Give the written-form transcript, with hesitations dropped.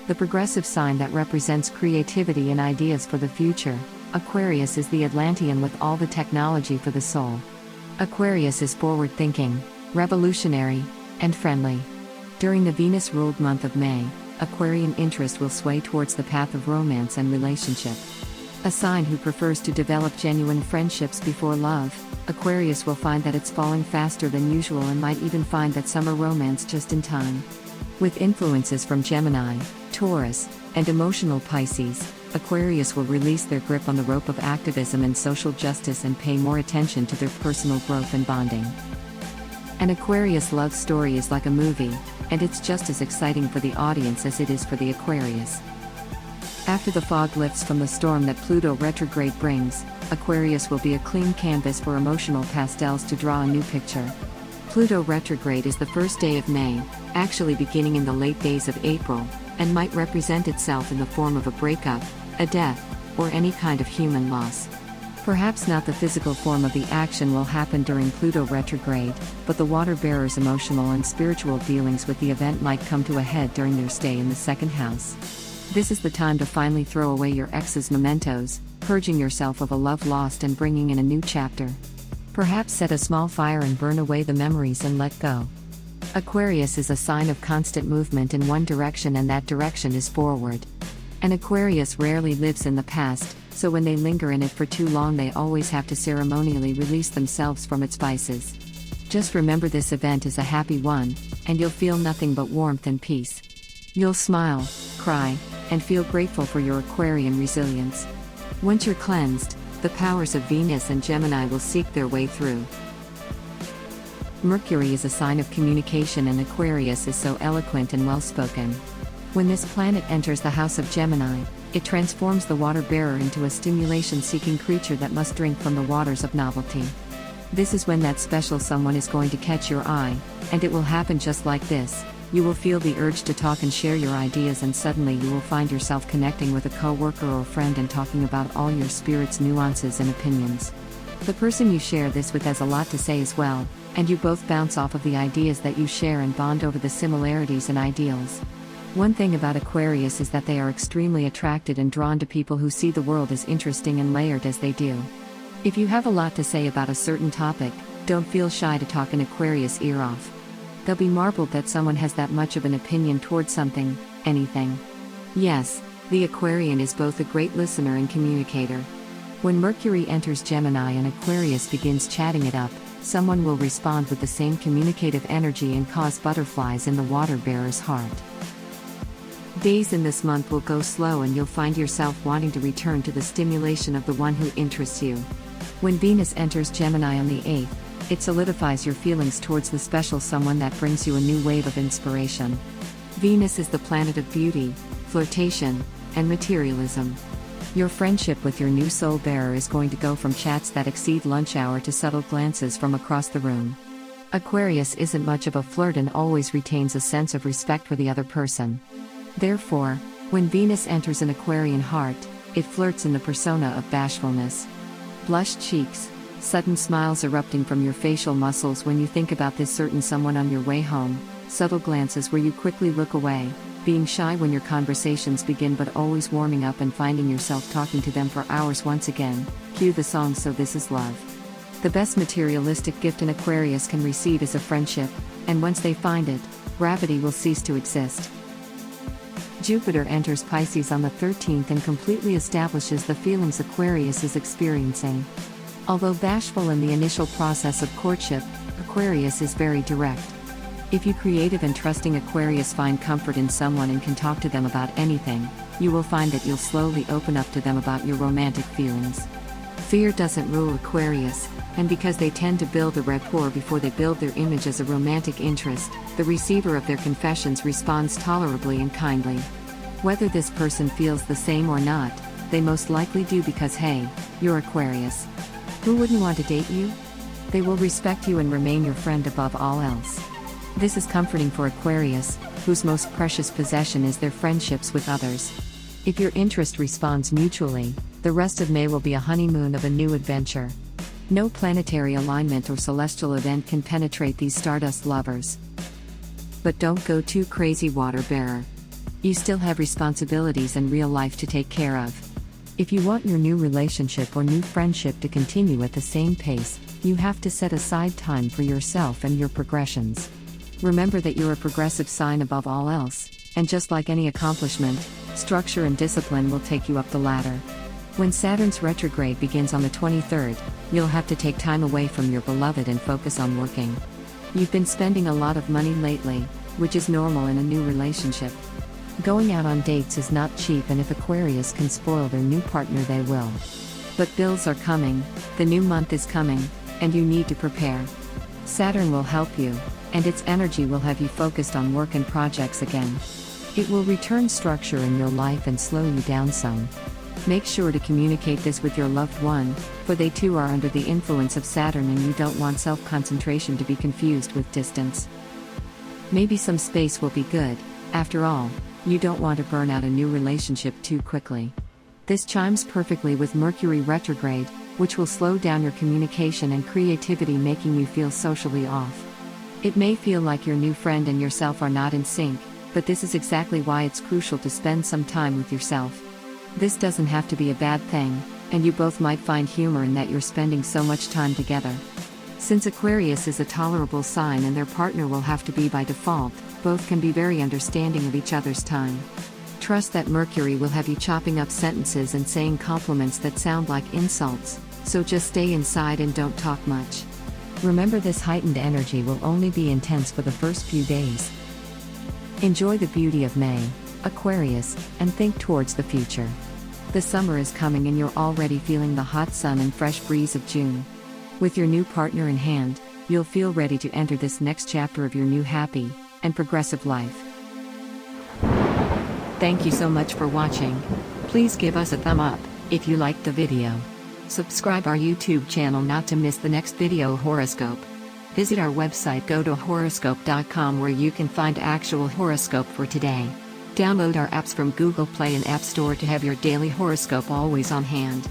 the progressive sign that represents creativity and ideas for the future. Aquarius is the Atlantean with all the technology for the soul. Aquarius is forward-thinking, revolutionary, and friendly. During the Venus-ruled month of May, Aquarian interest will sway towards the path of romance and relationship. A sign who prefers to develop genuine friendships before love, Aquarius will find that it's falling faster than usual and might even find that summer romance just in time. With influences from Gemini, Taurus, and emotional Pisces, Aquarius will release their grip on the rope of activism and social justice and pay more attention to their personal growth and bonding. An Aquarius love story is like a movie, and it's just as exciting for the audience as it is for the Aquarius. After the fog lifts from the storm that Pluto retrograde brings, Aquarius will be a clean canvas for emotional pastels to draw a new picture. Pluto retrograde is the first day of May, actually beginning in the late days of April, and might represent itself in the form of a breakup, a death, or any kind of human loss. Perhaps not the physical form of the action will happen during Pluto retrograde, but the water bearer's emotional and spiritual dealings with the event might come to a head during their stay in the second house. This is the time to finally throw away your ex's mementos, purging yourself of a love lost and bringing in a new chapter. Perhaps set a small fire and burn away the memories and let go. Aquarius is a sign of constant movement in one direction, and that direction is forward. An Aquarius rarely lives in the past, so when they linger in it for too long they always have to ceremonially release themselves from its vices. Just remember this event is a happy one, and you'll feel nothing but warmth and peace. You'll smile, cry, and feel grateful for your Aquarian resilience. Once you're cleansed, the powers of Venus and Gemini will seek their way through. Mercury is a sign of communication, and Aquarius is so eloquent and well-spoken. When this planet enters the house of Gemini, it transforms the water bearer into a stimulation-seeking creature that must drink from the waters of novelty. This is when that special someone is going to catch your eye, and it will happen just like this. You will feel the urge to talk and share your ideas, and suddenly you will find yourself connecting with a co-worker or a friend and talking about all your spirit's nuances and opinions. The person you share this with has a lot to say as well, and you both bounce off of the ideas that you share and bond over the similarities and ideals. One thing about Aquarius is that they are extremely attracted and drawn to people who see the world as interesting and layered as they do. If you have a lot to say about a certain topic, don't feel shy to talk an Aquarius ear off. They'll be marveled that someone has that much of an opinion towards something, anything. Yes, the Aquarian is both a great listener and communicator. When Mercury enters Gemini and Aquarius begins chatting it up, someone will respond with the same communicative energy and cause butterflies in the water bearer's heart. Days in this month will go slow, and you'll find yourself wanting to return to the stimulation of the one who interests you. When Venus enters Gemini on the 8th, it solidifies your feelings towards the special someone that brings you a new wave of inspiration. Venus is the planet of beauty, flirtation, and materialism. Your friendship with your new soul bearer is going to go from chats that exceed lunch hour to subtle glances from across the room. Aquarius isn't much of a flirt and always retains a sense of respect for the other person. Therefore, when Venus enters an Aquarian heart, it flirts in the persona of bashfulness. Blushed cheeks, sudden smiles erupting from your facial muscles when you think about this certain someone on your way home, subtle glances where you quickly look away, being shy when your conversations begin but always warming up and finding yourself talking to them for hours once again. Cue the song So This Is Love. The best materialistic gift an Aquarius can receive is a friendship, and once they find it, gravity will cease to exist. Jupiter enters Pisces on the 13th and completely establishes the feelings Aquarius is experiencing. Although bashful in the initial process of courtship, Aquarius is very direct. If you creative and trusting Aquarius find comfort in someone and can talk to them about anything, you will find that you'll slowly open up to them about your romantic feelings. Fear doesn't rule Aquarius, and because they tend to build a rapport before they build their image as a romantic interest, the receiver of their confessions responds tolerably and kindly. Whether this person feels the same or not, they most likely do because hey, you're Aquarius. Who wouldn't want to date you? They will respect you and remain your friend above all else. This is comforting for Aquarius, whose most precious possession is their friendships with others. If your interest responds mutually, the rest of May will be a honeymoon of a new adventure. No planetary alignment or celestial event can penetrate these stardust lovers. But don't go too crazy, water bearer. You still have responsibilities and real life to take care of. If you want your new relationship or new friendship to continue at the same pace, you have to set aside time for yourself and your progressions. Remember that you're a progressive sign above all else, and just like any accomplishment, structure and discipline will take you up the ladder. When Saturn's retrograde begins on the 23rd, you'll have to take time away from your beloved and focus on working. You've been spending a lot of money lately, which is normal in a new relationship. Going out on dates is not cheap, and if Aquarius can spoil their new partner, they will. But bills are coming, the new month is coming, and you need to prepare. Saturn will help you, and its energy will have you focused on work and projects again. It will return structure in your life and slow you down some. Make sure to communicate this with your loved one, for they too are under the influence of Saturn, and you don't want self-concentration to be confused with distance. Maybe some space will be good. After all, you don't want to burn out a new relationship too quickly. This chimes perfectly with Mercury retrograde, which will slow down your communication and creativity, making you feel socially off. It may feel like your new friend and yourself are not in sync, but this is exactly why it's crucial to spend some time with yourself. This doesn't have to be a bad thing, and you both might find humor in that you're spending so much time together. Since Aquarius is a tolerable sign and their partner will have to be by default, both can be very understanding of each other's time. Trust that Mercury will have you chopping up sentences and saying compliments that sound like insults, so just stay inside and don't talk much. Remember, this heightened energy will only be intense for the first few days. Enjoy the beauty of May, Aquarius, and think towards the future. The summer is coming and you're already feeling the hot sun and fresh breeze of June. With your new partner in hand, you'll feel ready to enter this next chapter of your new happy and progressive life. Thank you so much for watching. Please give us a thumb up if you liked the video. Subscribe our YouTube channel not to miss the next video horoscope. Visit our website GoToHoroscope.com, where you can find actual horoscope for today. Download our apps from Google Play and App Store to have your daily horoscope always on hand.